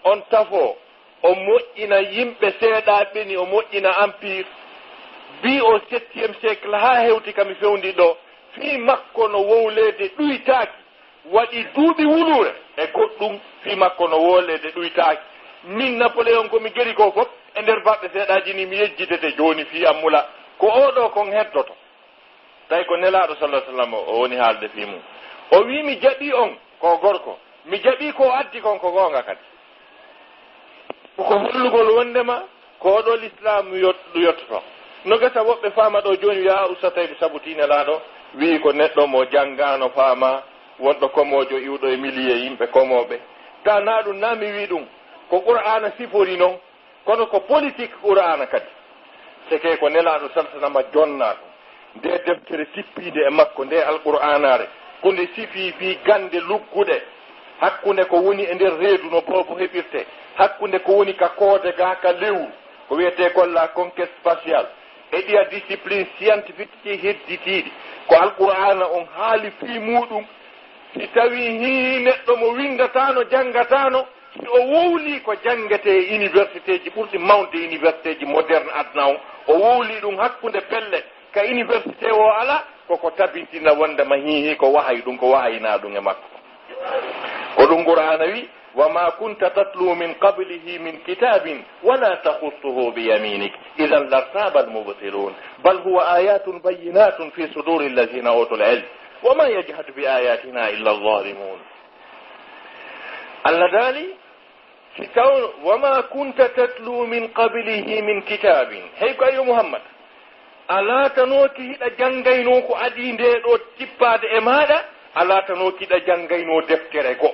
on tafo o moƴƴina yimɓe seeɗa ɓeni o moƴƴina empire bi au 7e siècle ha hewti kami fewndi ɗo fii makko no wowlede ɗuytaaki waɗi duuɓi wulure e goɗɗum fii makko no wowlede ɗuytaaki min Napoléon komi geri ko fof e nder baɓɓe seeɗaji ni mi yejjidete joni fii ammula ko oɗo kon heddoto tawi ko nelaɗo sallallahu alaihi wasallam o woni haalde fii mum o wi mi jaɓi on ko gorko mi jaɓi ko addi kon ko goonga kadi ko hollugol wondema ko oɗo l'islam yottoto no gasa woɓɓe faama ɗo joni wiya usatayɓe sabutine laaɗo wi ko neɗɗo mo janngano faama wonɗo komojo iwɗo e millier yimɓe komoɓe ta na ɗum na mi wi ɗum ko qur'ana sifori noon kono ko politique qur'ana kadi seke ko nelaɗo salsanama jonna ɗum nde deftere sippiide e makko nde alqur'anare ko nde sifi fi gande lugguɗe hakkunde ko woni e nder reedu no bobo heɓirte hakkunde ko woni ka koode ga ka lewru ko wiyete ko la conquête spatiale e ɗiya discipline scientifique ci hedditiɗi ko alqur'ana on haali fii muɗum si tawi hi neɗɗo mo windatano janggatano si o wowli ko jangete e université ji ɓurɗi mawde université ji moderne adna on o wowli ɗum hakkunde pelle ka université o ala koko tabintina wondema hihi ko wahay ɗum ko wahayna ɗum e makko ko ɗum qur'ana wi وما كنت تتلو من قبله من كتاب ولا تخصه بيمينك إذا لارتاب المبطلون بل هو آيات بينات في صدور الذين أوتوا العلم وما يجحد بآياتنا إلا الظالمون اللذالي وما كنت تتلو من قبله من كتاب هيك أي محمد ألا تنوكي جنجينو كو أدين دو تباد إمادا ألا تنوكي جنجينو دفتر كو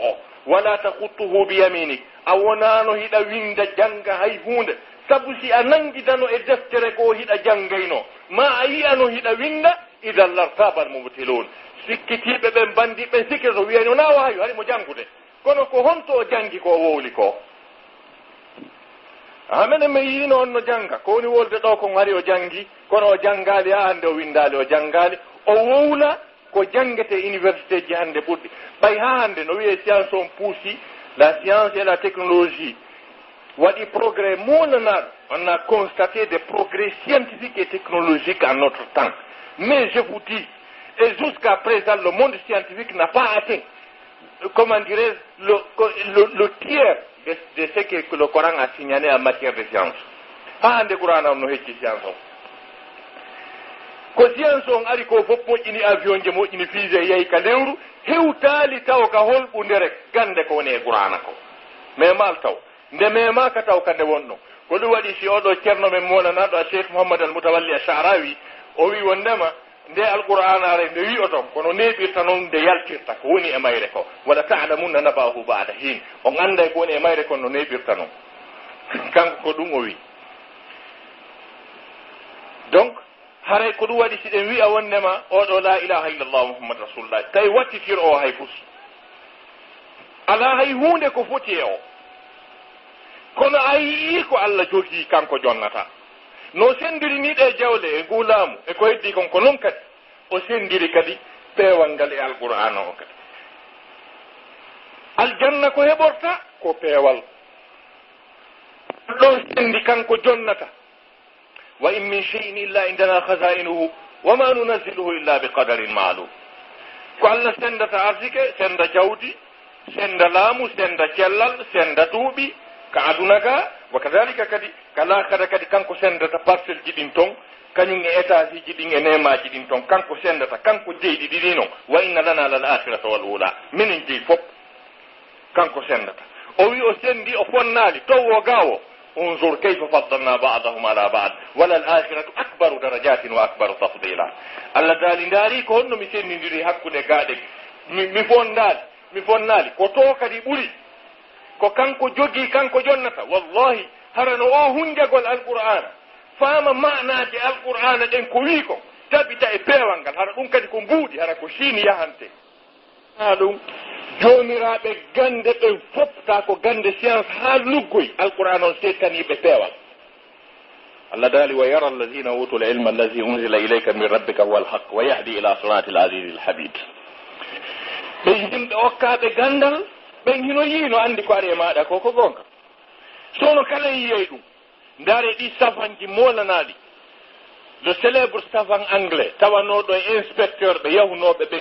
wala taqutuhu biyaminik a wonano hiɗa winda janga hay hunde sabu si a nangidano e deftere ko hiɗa jangayno ma a yiyano hiɗa winda idan lartabal mubtilun sikkitiɓe ɓen bandi ɓen sikkita to wiyani na wahayo haɗi mo jangude kono ko honto o jangi ko wowli ko amenen mi yino on no janga ko woni wolde ɗo kon ari o jangi kono o jangali ha hande o windali o jangali o wowla ko jangete université ji hande ɓurɗi ɓay ha hande no wiye science on puusi la science et la technologie waɗi progrès monanaɗo on a constaté des progrès scientifiques et technologiques en notre temps mais je vous dis et jusqu'à présent le monde scientifique n'a pas atteint comment dirais le tiers de ce que le Coran a signalé en matière de science ha hande Qur'an on no hecci science o ko science on ari ko fof moƴƴini avion je moƴƴini fusée yehi ka lewru hewtaali taw ka holɓundere gande ko woni e qur'ana ko memal taw nde mema ka taw kande wonɗon ko ɗum waɗi si oɗo ceerno men molanaɗo a cheikh mouhammad al moutawalli a sharawi o wi wondema nde alqur'ana are nde wi o ton kono neɓirta noon nde yaltirta ko woni e mayre ko wala ta'lamunna nabahu ba'da hin on anda ko woni e mayre kon no neɓirta noon kanko ko ɗum o wi donc haray ko ɗum waɗi si ɗen wi'a wondema oɗo la ilaha illallah muhammad rasulullah tawi wattitir o hay fus ala hay hunde ko foti e o kono a yii ko allah jogii kanko jonnata no sendiri ni ɗe jawle e ngulaamu e ko heddi kon ko noon kadi o sendiri kadi peewal ngal e alqur'ana o kadi aljanna ko heɓorta ko peewal ɗon sendi kanko jonnata wa in min shay'in illa indana khaza'inuhu wa ma nunazziluhu illa biqadarin ma'lum ko allah sendata arsike senda jawdi senda laamu senda cellal senda duuɓi ka aduna ka wa kadhalika kadi kala kada kadi kanko sendata parcelle ji ɗin ton kañum e étage ji ɗin e nemaji ɗin ton kanko sendata kanko jeyɗi ɗiɗi noon wa inna lana lal akhirata wal ula minin jeyi fof kanko sendata o wi o sendi o fonnaali towo gawo انظر كيف فضلنا بعضهم على بعض ولا الآخرة أكبر درجات وأكبر تفضيلا الله دالي داري ko honno mi sendindiri hakkude gaade mi fonnali ko to kadi ɓuri ko kanko jogi kanko jonnata wallahi harano o hunjagol alqur'ana faama ma'naaji alqur'ana ɗen ko wi ko tabita e peewal ngal hara ɗum kadi ko mbuuɗi hara ko siini yahante ɗum joomiraɓe gande ɓen fopta ko gande science ha luggoy alqur'an on settaniɓe peewal allah daali wa yara alladina utul ilma allazi unzila ilayka min rabbika huwa alhaq wa yahdi ila sirati alazizi alhamid ɓen yimɓe okkaɓe gandal ɓen hino yiino andi ko ari e maɗa ko ko gonga sono kala yiyey ɗum ndaare ɗi safanji molanaɗi le célèbre savant anglais tawanoɗo e inspecteur ɓe yahunoɓe ɓe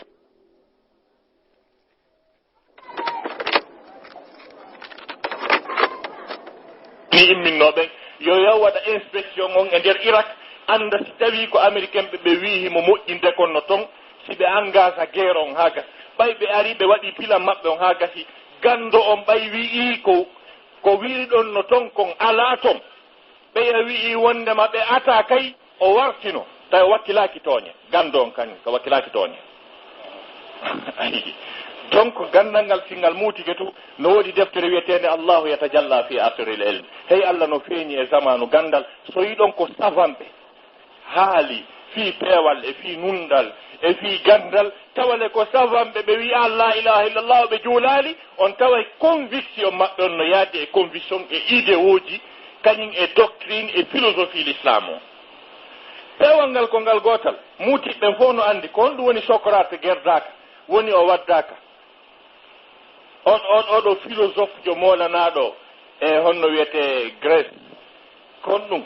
ni imminnoɓe yo yaw waɗa inspection on e nder Irak anda si tawi ko américain ɓe wi himo moƴƴinde konno ton si ɓe engage a guerre on ha gasi ɓay ɓe ari ɓe waɗi pilan maɓɓe on ha gasi gando on ɓay wi'i ko wiɗon no ton kon ala ton ɓeya wi'i wondema ɓe ata kay o wartino tawi wakkilaki tooñe gando on kañum ko wakkilaki tooñe ayi donc gandal ngal singal muutike to no woodi deftere wiyetede allahu yatajalla fi asril ilm hey allah no feeñi e zamanu gandal so yiɗon ko savanɓe haali fi peewal e fi nundal e fi gandal tawale ko savanɓe ɓe wiya la ilaha illallah ɓe juulali on tawa conviction maɓɓe on no yaadi e conviction e idéoji kañum e doctrine e philosophie l'islam o peewal ngal ko ngal gotal muutiɓɓen fof no andi ko on ɗum woni Socrate gerdaka woni o waddaka oɗo philosophe jo molanaɗo e honno wiyete Grèce kon ɗum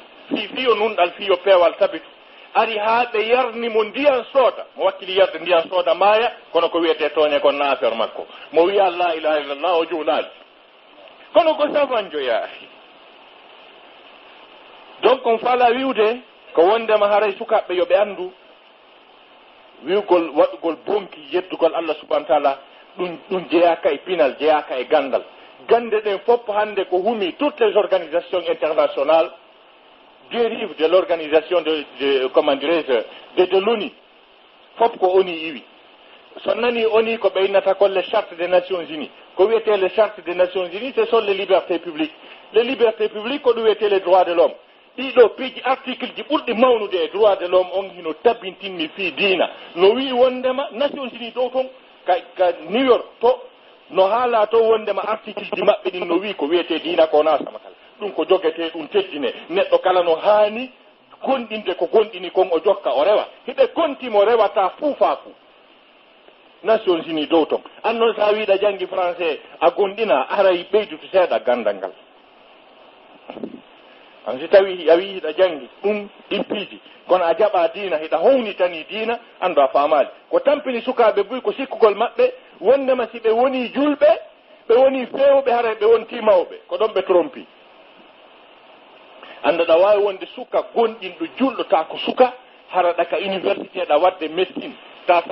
fiyo nunɗal fiyo peewal tabitu ari ha ɓe yarnimo ndiyan sooda mo wakkili yarde ndiyan sooda maaya kono ko wiyete tooñe kon na affaire makko mo wiya la ilaha illallah o juulali kono ko savanjo yaahi donc on fala wiwde ko wondema haray sukaɓe yoɓe andu wiwgol waɗugol bonki yeddugol allah subahana taala ɗum jeyaka e pinal jeyaka e gandal gande ɗen fopp hande ko humi toutes les organisations internationales dérive de l'organisation comment dirais-je de l'ONU fopp ko ONU iwi so nani ONU ko ɓeynata ko les chartes des nations unies ko wiyete les chartes des nations unies ce sont les libertés publiques ko ɗum wiyete les droits de l'homme ɗiɗo piiji article ji ɓurɗi mawnude e droit de l'homme on hino tabbintinni fii diina no wi wondema nations unies dow ton ka New York to no haala to wondema article ji maɓɓe ɗin no wi ko wiyete diina ko na samakal ɗum ko jogete ɗum teddine neɗɗo kala no haani gonɗinde ko gonɗini kon o jokka o rewa hiɓe kontimo rewata fuufa fuu nations unies dow ton annoon sa wiɗa janggi français a gonɗina aray ɓeydutu seeɗa gandal ngal an si tawi a wi hiɗa jangi ɗum ɗimpiiji kono a jaɓa diina hiɗa hownitani diina anndu a faamaali ko tampini sukaaɓe buy ko sikkugol maɓɓe wondema si ɓe woni julɓe ɓe woni feewɓe hara ɓe wonti mawɓe ko ɗon ɓe trompi annda ɗa waawi wonde suka gonɗinɗo julɗo ta ko suka hara ɗaka université ɗa wadde médecine ta